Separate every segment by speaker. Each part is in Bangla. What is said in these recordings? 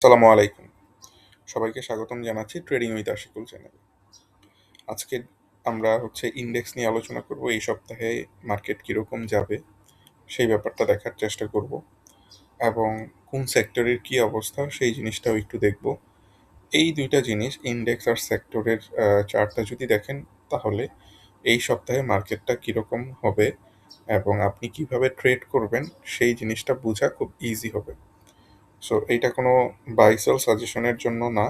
Speaker 1: আসসালামু আলাইকুম। সবাইকে স্বাগতম জানাচ্ছি ট্রেডিং উইথ আশিকুল চ্যানেলে। আজকে আমরা ইন্ডেক্স নিয়ে আলোচনা করব। এই সপ্তাহে মার্কেট কিরকম যাবে সেই ব্যাপারটা দেখার চেষ্টা করব এবং কোন সেক্টরের কি অবস্থা সেই জিনিসটাও একটু দেখব। এই দুইটা জিনিস ইন্ডেক্স আর সেক্টরের চার্টটা যদি দেখেন তাহলে এই সপ্তাহে মার্কেটটা কিরকম হবে এবং আপনি কিভাবে ট্রেড করবেন সেই জিনিসটা বোঝা খুব ইজি হবে। সো এইটা কোনো বাই সেল সাজেশনের জন্য না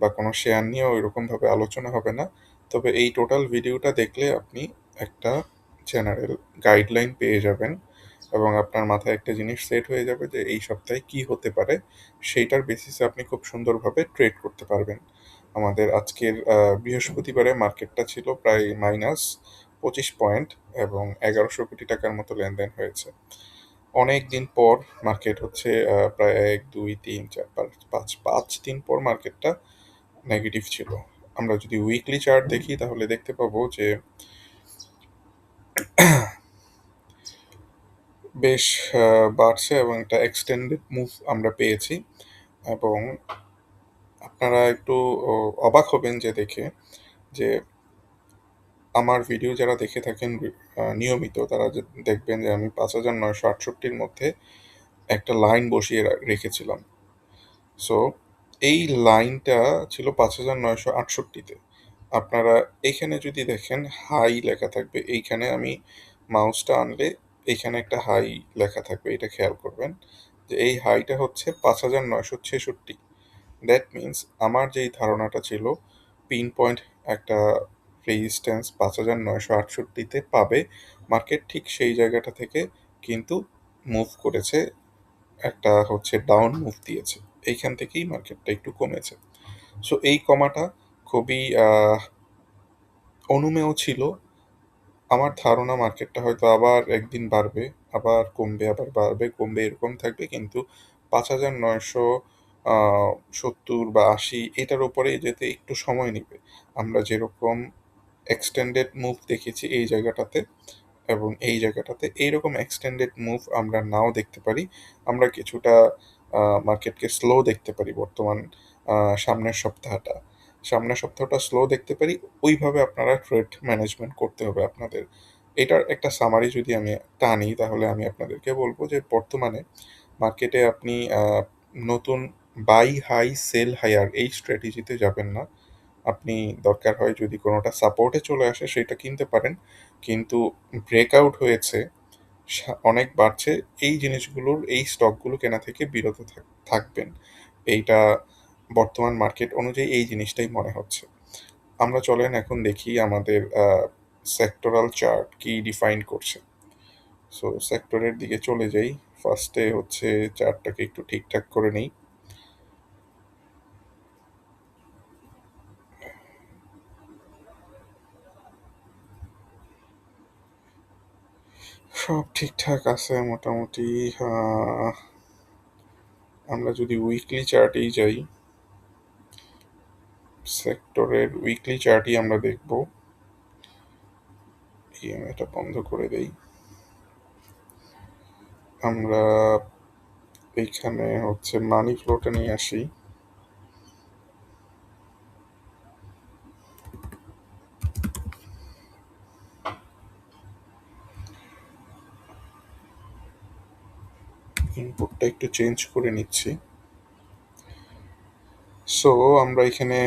Speaker 1: বা কোনো শেয়ার নিয়েও এরকমভাবে আলোচনা হবে না। তবে এই টোটাল ভিডিওটা দেখলে আপনি একটা জেনারেল গাইডলাইন পেয়ে যাবেন এবং আপনার মাথায় একটা জিনিস সেট হয়ে যাবে যে এই সপ্তাহে কি হতে পারে, সেইটার বেসিসে আপনি খুব সুন্দরভাবে ট্রেড করতে পারবেন। আমাদের আজকের বৃহস্পতিবারে মার্কেটটা ছিল প্রায় -25 পয়েন্ট এবং ১১০০ কোটি টাকার মতো লেনদেন হয়েছে। অনেক দিন পর মার্কেট প্রায় ১, ২, ৩, ৪, ৫ দিন পর মার্কেটটা নেগেটিভ ছিল। আমরা যদি উইকলি চার্ট দেখি তাহলে দেখতে পাবো যে বেশ বাড়ছে এবং একটা এক্সটেন্ডেড মুভ আমরা পেয়েছি এবং আপনারা একটু অবাক হবেন যে দেখে যে আমার ভিডিও যারা দেখে থাকেন নিয়মিত তারা দেখবেন যে আমি ৫,৯৬৮-র মধ্যে একটা লাইন বসিয়ে রেখেছিলাম। সো এই লাইনটা ছিল ৫,৯৬৮-তে। আপনারা এইখানে যদি দেখেন হাই লেখা থাকবে, এইখানে আমি মাউসটা আনলে এইখানে একটা হাই লেখা থাকবে, এটা খেয়াল করবেন যে এই হাইটা হচ্ছে ৫,৯৬৬। দ্যাট মিনস আমার যেই ধারণাটা ছিল পিন পয়েন্ট একটা রেজিস্ট্যান্স ৫,৯৬৮-তে পাবে, মার্কেট ঠিক সেই জায়গাটা থেকে কিন্তু মুভ করেছে, একটা ডাউন মুভ দিয়েছে। এইখান থেকেই মার্কেটটা একটু কমেছে। সো এই কমাটা খুবই অনুমেয় ছিল। আমার ধারণা মার্কেটটা হয়তো আবার একদিন বাড়বে, আবার কমবে, আবার বাড়বে, কমবে, এরকম থাকবে। কিন্তু ৫,৯৭০ বা ৮০ এটার উপরেই যেতে একটু সময় নিবে। আমরা যেরকম এক্সটেন্ডেড মুভ দেখেছি এই জায়গাটাতে এবং এই জায়গাটাতে এইরকম এক্সটেন্ডেড মুভ আমরা নাও দেখতে পারি। আমরা কিছুটা মার্কেটকে স্লো দেখতে পারি বর্তমান সামনের সপ্তাহটা। সামনের সপ্তাহটা স্লো দেখতে পারি। ওইভাবে আপনারা ট্রেড ম্যানেজমেন্ট করতে হবে আপনাদের। এটার একটা সামারি যদি আমি টানি তাহলে আমি আপনাদেরকে বলব যে বর্তমানে মার্কেটে আপনি নতুন বাই হাই সেল হায়ার এই স্ট্র্যাটেজিতে যাবেন না। আপনি দরকার হয় যদি কোনোটা সাপোর্টে চলে আসে সেটা কিনতে পারেন। কিন্তু ব্রেকআউট হয়েছে, অনেক বাড়ছে, এই জিনিসগুলোর এই স্টকগুলো কেনা থেকে বিরত থাকবেন। এইটা বর্তমান মার্কেট অনুযায়ী এই জিনিসটাই মনে হচ্ছে। আমরা চলেন এখন দেখি আমাদের সেক্টরাল চার্ট কি ডিফাইন করছে। সো সেক্টরের দিকে চলে যাই। ফার্স্টে চার্টটাকে একটু ঠিকঠাক করে নেই। সব ঠিকঠাক আছে মোটামুটি। আমরা যদি উইকলি চার্টেই যাই, সেক্টরের উইকলি চার্টই আমরা দেখব। এটা বন্ধ করে দেই। আমরা এইখানে মানি ফ্লোটা নিয়ে আসি। ইনপুটটা একটু চেঞ্জ করে নিচ্ছি। সো আমরা এখানে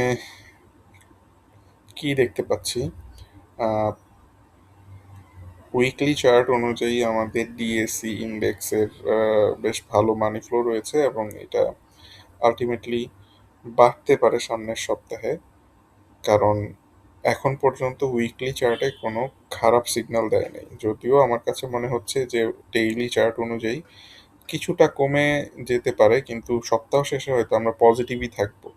Speaker 1: কি দেখতে পাচ্ছি, উইকলি চার্ট অনুযায়ী আমাদের ডিএসসি ইন্ডেক্সের বেশ ভালো মানি ফ্লো রয়েছে এবং এটা আলটিমেটলি বাড়তে পারে সামনের সপ্তাহে। কারণ এখন পর্যন্ত উইকলি চার্টে কোনো খারাপ সিগন্যাল দেয় নাই। যদিও আমার কাছে মনে হচ্ছে যে ডেইলি চার্ট অনুযায়ী কিছুটা কমে যেতে পারে, কিন্তু সপ্তাহ শেষে হয়তো আমরা পজিটিভই থাকবো।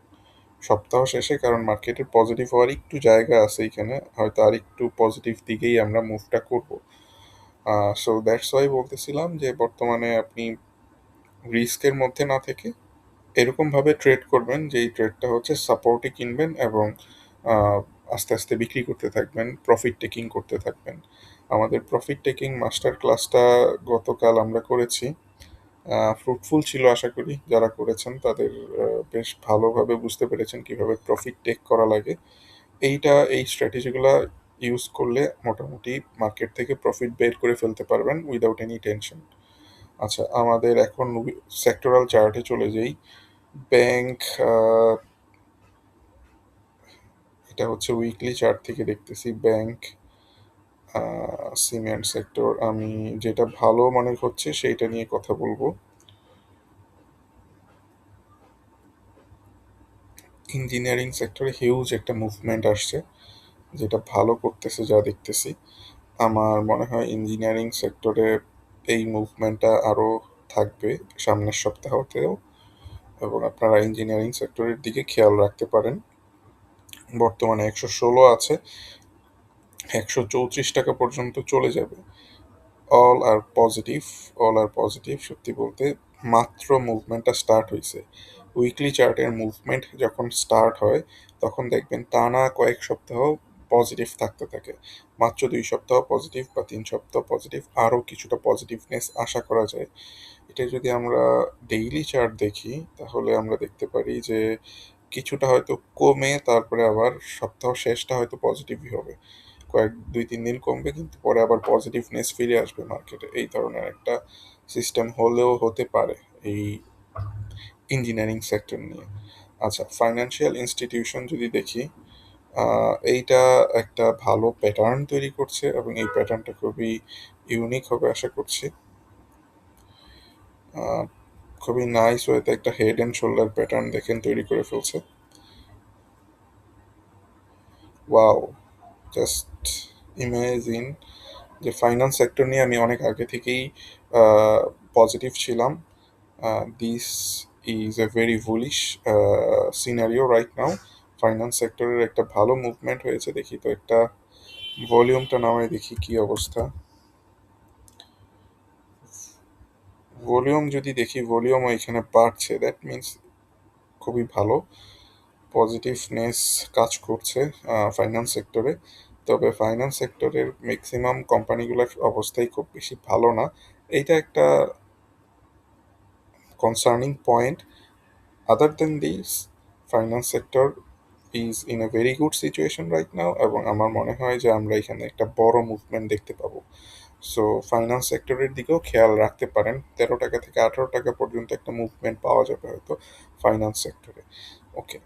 Speaker 1: সপ্তাহ শেষে, কারণ মার্কেটের পজিটিভ হওয়ার একটু জায়গা আছে এখানে, হয়তো আরেকটু পজিটিভ দিকেই আমরা মুভটা করব। সো দ্যাটস ওয়াই বলতেছিলাম যে বর্তমানে আপনি রিস্কের মধ্যে না থেকে এরকমভাবে ট্রেড করবেন যে এই ট্রেডটা সাপোর্টে কিনবেন এবং আহ, আস্তে আস্তে বিক্রি করতে থাকবেন, প্রফিট টেকিং করতে থাকবেন। আমাদের প্রফিট টেকিং মাস্টার ক্লাসটা গতকাল আমরা করেছি। ফ্রুটফুল ছিল আশা করি। যারা করেছেন তাদের বেশ ভালোভাবে বুঝতে পেরেছেন কিভাবে প্রফিট টেক করা লাগে। এই স্ট্র্যাটেজিগুলা ইউজ করলে মোটামুটি মার্কেট থেকে প্রফিট বের করে ফেলতে পারবেন উইদাউট এনি টেনশন। আচ্ছা, আমাদের এখন সেক্টরাল চার্টে চলে যাই। ব্যাংক, এটা হচ্ছে উইকলি চার্ট থেকে দেখতেছি। ব্যাংক, সিমেন্ট সেক্টর, আমি যেটা ভালো মনে হচ্ছে সেইটা নিয়ে কথা বলবো। ইঞ্জিনিয়ারিং সেক্টরে হিউজ একটা মুভমেন্ট আসছে, যেটা ভালো করতেছে যা দেখতেছি। আমার মনে হয় ইঞ্জিনিয়ারিং সেক্টরে এই মুভমেন্টটা আরও থাকবে সামনের সপ্তাহতেও, এবং আপনারা ইঞ্জিনিয়ারিং সেক্টরের দিকে খেয়াল রাখতে পারেন। বর্তমানে 116 আছে, 134 টাকা পর্যন্ত চলে যাবে। অল আর পজিটিভ, অল আর পজিটিভ। সত্যি বলতে মাত্র মুভমেন্টটা স্টার্ট হয়েছে। উইকলি চার্টের মুভমেন্ট যখন স্টার্ট হয় তখন দেখবেন টানা কয়েক সপ্তাহ পজিটিভ থাকতে থাকে। মাত্র 2 সপ্তাহ পজিটিভ বা 3 সপ্তাহ পজিটিভ, আরও কিছুটা পজিটিভনেস আশা করা যায়। এটা যদি আমরা ডেইলি চার্ট দেখি তাহলে আমরা দেখতে পারি যে কিছুটা হয়তো কমে তারপরে আবার সপ্তাহ শেষটা হয়তো পজিটিভই হবে। 2-3 দিন কমবে কিন্তু পরে আবার পজিটিভনেস ফিরে আসবে মার্কেটে। এই ধরনের একটা সিস্টেম হলেও হতে পারে এই ইঞ্জিনিয়ারিং সেক্টর নিয়ে। আচ্ছা, ফাইন্যান্সিয়াল ইনস্টিটিউশন যদি দেখি, এইটা একটা ভালো প্যাটার্ন তৈরি করছে এবং এই প্যাটার্নটা খুবই ইউনিক হবে আশা করছি। আহ, খুবই নাইস ওয়েতে একটা হেড অ্যান্ড শোল্ডার প্যাটার্ন দেখেন তৈরি করে ফেলছে। ওয়াও, জাস্ট ইমেজিন যে ফাইন্যান্স সেক্টর নিয়ে আমি অনেক আগে থেকেই পজিটিভ ছিলাম। This is a very bullish scenario right now. Finance সেক্টরের একটা ভালো মুভমেন্ট হয়েছে, দেখি তো একটা ভলিউমটা নামায় দেখি কি অবস্থা। ভলিউম যদি দেখি, ভলিউম এখানে বাড়ছে, দ্যাট মিনস খুবই ভালো পজিটিভনেস কাজ করছে ফাইন্যান্স সেক্টরে। তবে ফাইন্যান্স সেক্টরের ম্যাক্সিমাম কোম্পানিগুলোর অবস্থাই খুব বেশি ভালো না। এইটা একটা concerning point. Other than this, finance sector is in a very good situation right now, এবং আমার মনে হয় যে আমরা এখানে একটা বড় মুভমেন্ট দেখতে পাবো। সো ফাইন্যান্স সেক্টরের দিকেও খেয়াল রাখতে পারেন। 13 টাকা থেকে 18 টাকা পর্যন্ত একটা মুভমেন্ট পাওয়া যাবে হয়তো ফাইন্যান্স সেক্টরে। ওকে,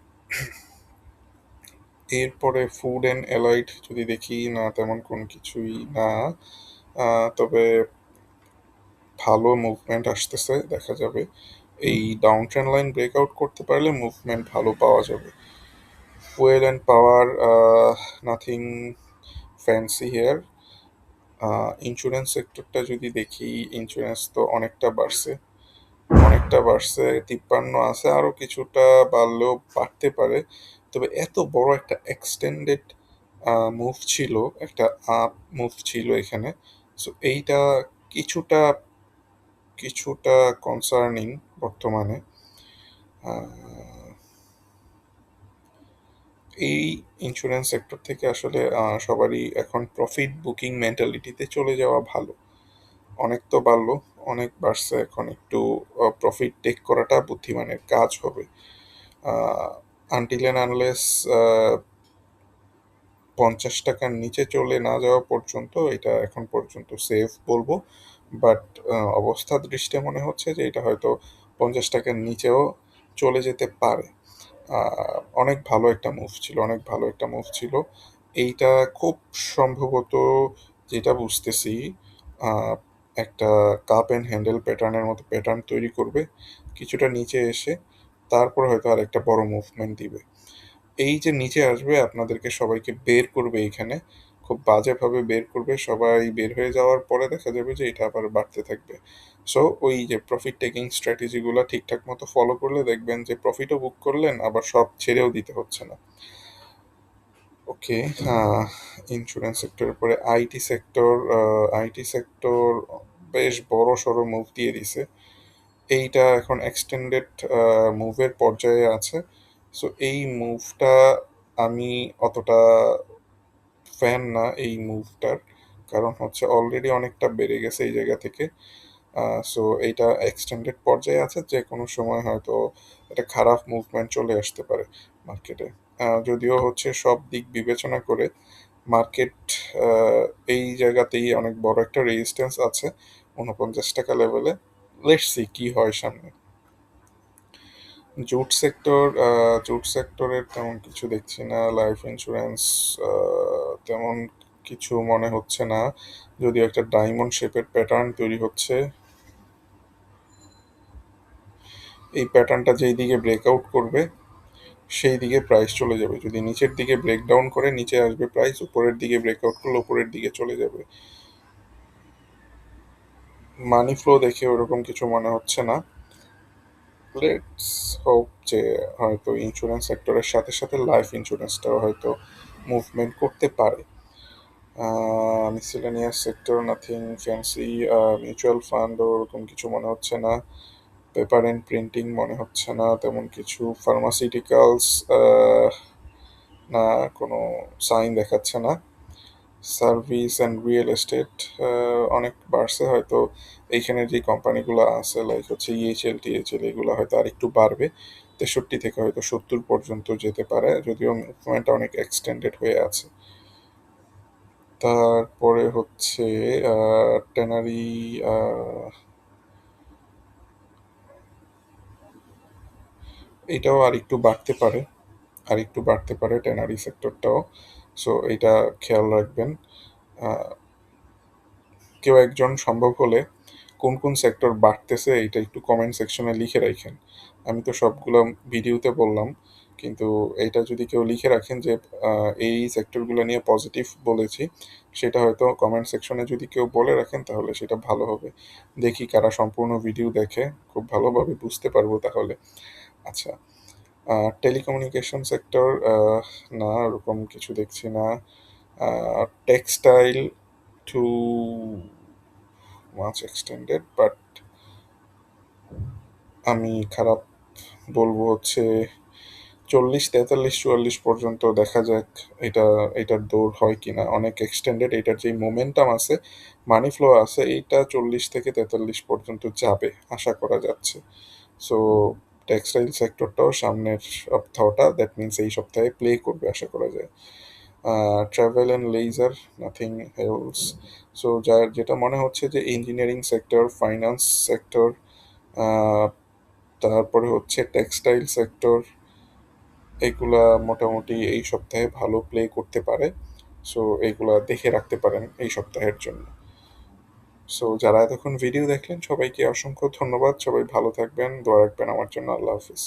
Speaker 1: এরপরে ফুড অ্যান্ড অ্যালাইড যদি দেখি, না তেমন কোনো কিছুই না। তবে ভালো মুভমেন্ট আসতেছে, দেখা যাবে এই ডাউন ট্রেন্ড লাইন ব্রেকআউট করতে পারলে মুভমেন্ট ভালো পাওয়া যাবে। Fuel and power, nothing fancy here. Insurance সেক্টরটা যদি দেখি, ইন্স্যুরেন্স তো অনেকটা বাড়ছে, অনেকটা বাড়ছে, 53 আছে, আরও কিছুটা বাড়লেও বাড়তে পারে। তবে এত বড় একটা এক্সটেন্ডেড মুভ ছিল, একটা আপ মুভ ছিল এখানে। সো এইটা কিছুটা কিছুটা কনসার্নিং বর্তমানে। আহ, এই ইন্স্যুরেন্স সেক্টর থেকে আসলে সবারই এখন প্রফিট বুকিং মেন্টালিটিতে চলে যাওয়া ভালো। অনেক তো বাড়লো, অনেক বাড়ছে, এখন একটু প্রফিট টেক করাটা বুদ্ধিমানের কাজ হবে। আনটিল অ্যান্ড আনলেস 50 টাকার নিচে চলে না যাওয়া পর্যন্ত এটা এখন পর্যন্ত সেফ বলবো। বাট অবস্থা দৃষ্টে মনে হচ্ছে যে এটা হয়তো 50 টাকার নিচেও চলে যেতে পারে। অনেক ভালো একটা মুভ ছিল, অনেক ভালো একটা মুভ ছিল। এইটা খুব সম্ভবত, যেটা বুঝতেছি, আহ, একটা কাপ অ্যান্ড হ্যান্ডেল প্যাটার্নের মতো প্যাটার্ন তৈরি করবে কিছুটা নিচে এসে, তারপর হয়তো আর একটা বড় মুভমেন্ট দিবে। এই যে নিচে আসবে আপনাদেরকে সবাইকে বের করবে এইখানে, খুব বাজেভাবে বের করবে। সবাই বের হয়ে যাওয়ার পরে দেখা যাবে যে এটা আবার বাড়তে থাকবে। সো ওই যে প্রফিট টেকিং স্ট্র্যাটেজিগুলো ঠিকঠাক মতো ফলো করলে দেখবেন যে প্রফিটও বুক করলেন, আবার সব ছেড়েও দিতে হচ্ছে না। ওকে, ইন্স্যুরেন্স সেক্টরের পরে আইটি সেক্টর। আইটি সেক্টর বেশ বড় সড়ো মুভ দিয়ে দিছে। এইটা এখন এক্সটেন্ডেড মুভের পর্যায়ে আছে। সো এই মুভটা আমি অতটা ফ্যান না এই মুভটার, কারণ হচ্ছে অলরেডি অনেকটা বেড়ে গেছে এই জায়গা থেকে। সো এইটা এক্সটেন্ডেড পর্যায়ে আছে, যে কোনো সময় হয়তো একটা খারাপ মুভমেন্ট চলে আসতে পারে মার্কেটে। যদিও হচ্ছে সব দিক বিবেচনা করে মার্কেট এই জায়গাতেই অনেক বড় একটা রেজিস্ট্যান্স আছে ৪৯ টাকা লেভেলে। লেটস সি কি হয় সামনে। জুট সেক্টরের তেমন কিছু দেখছি না। লাইফ ইন্স্যুরেন্স তেমন কিছু মনে হচ্ছে না, যদিও একটা ডায়মন্ড শেপের প্যাটার্ন তৈরি হচ্ছে। এই প্যাটার্নটা যেই দিকে ব্রেকআউট করবে সেই দিকে প্রাইস চলে যাবে। যদি নিচের দিকে ব্রেকডাউন করে নিচে আসবে প্রাইস, উপরের দিকে ব্রেকআউট করলে উপরের দিকে চলে যাবে। মানি ফ্লো দেখে ওরকম কিছু মনে হচ্ছে না। লেটস হোপ যে হয়তো ইন্স্যুরেন্স সেক্টরের সাথে সাথে লাইফ ইন্স্যুরেন্সটাও হয়তো মুভমেন্ট করতে পারে। Miscellaneous sector nothing fancy. Mutual fund ওরকম কিছু মনে হচ্ছে না। পেপার অ্যান্ড প্রিন্টিং মনে হচ্ছে না তেমন কিছু। ফার্মাসিউটিক্যালস না, কোনো সাইন দেখাচ্ছে না। সার্ভিস অ্যান্ড রিয়েল এস্টেট অনেক বাড়ছে হয়তো। এইখানে যে কোম্পানিগুলো আছে লাইক হচ্ছে ইএইচএল টিএইচএল, এগুলো হয়তো আরেকটু বাড়বে, ৬৩ থেকে হয়তো ৭০ পর্যন্ত যেতে পারে, যদিও মুভমেন্টটা অনেক এক্সটেন্ডেড হয়ে আছে। তারপরে হচ্ছে ট্যানারি, এটাও আর একটু বাড়তে পারে ট্যানারি সেক্টরটাও। সো এটা খেয়াল রাখবেন। আহ, কেউ একজন সম্ভব হলে কোন কোন সেক্টর বাড়তেছে এটা একটু কমেন্ট সেকশনে লিখে রাখেন। আমি তো সবগুলো ভিডিওতে বললাম, কিন্তু এইটা যদি কেউ লিখে রাখেন যে এই সেক্টরগুলো নিয়ে পজিটিভ বলেছি, সেটা হয়তো কমেন্ট সেকশনে যদি কেউ বলে রাখেন তাহলে সেটা ভালো হবে। দেখি কারা সম্পূর্ণ ভিডিও দেখে, খুব ভালোভাবে বুঝতে পারবো তাহলে। আচ্ছা, টেলিকমিউনিকেশন সেক্টর, না ওরকম কিছু দেখছি না। Textile too much extended, but আমি খারাপ বলবো হচ্ছে ৪০, ৪৩, ৪৪ পর্যন্ত দেখা যাক এটা, এটার দৌড় হয় কিনা। অনেক এক্সটেন্ডেড, এটার যে মোমেন্টাম আছে, মানি ফ্লো আছে, এইটা ৪০ থেকে ৪৩ পর্যন্ত যাবে আশা করা যাচ্ছে। সো টেক্সটাইল সেক্টরটাও সামনের সপ্তাহটা, দ্যাট মিনস এই সপ্তাহে প্লে করবে আশা করা যায়। Travel and leisure nothing else. So যার যেটা মনে হচ্ছে যে ইঞ্জিনিয়ারিং সেক্টর, ফাইন্যান্স সেক্টর, তারপরে হচ্ছে টেক্সটাইল সেক্টর, এগুলা মোটামুটি এই সপ্তাহে ভালো প্লে করতে পারে। সো এগুলা দেখে রাখতে পারেন এই সপ্তাহের জন্য। সো যারা এতক্ষণ ভিডিও দেখলেন সবাইকে অসংখ্য ধন্যবাদ। সবাই ভালো থাকবেন, দোয়া রাখবেন আমার জন্য। আল্লাহ হাফিজ।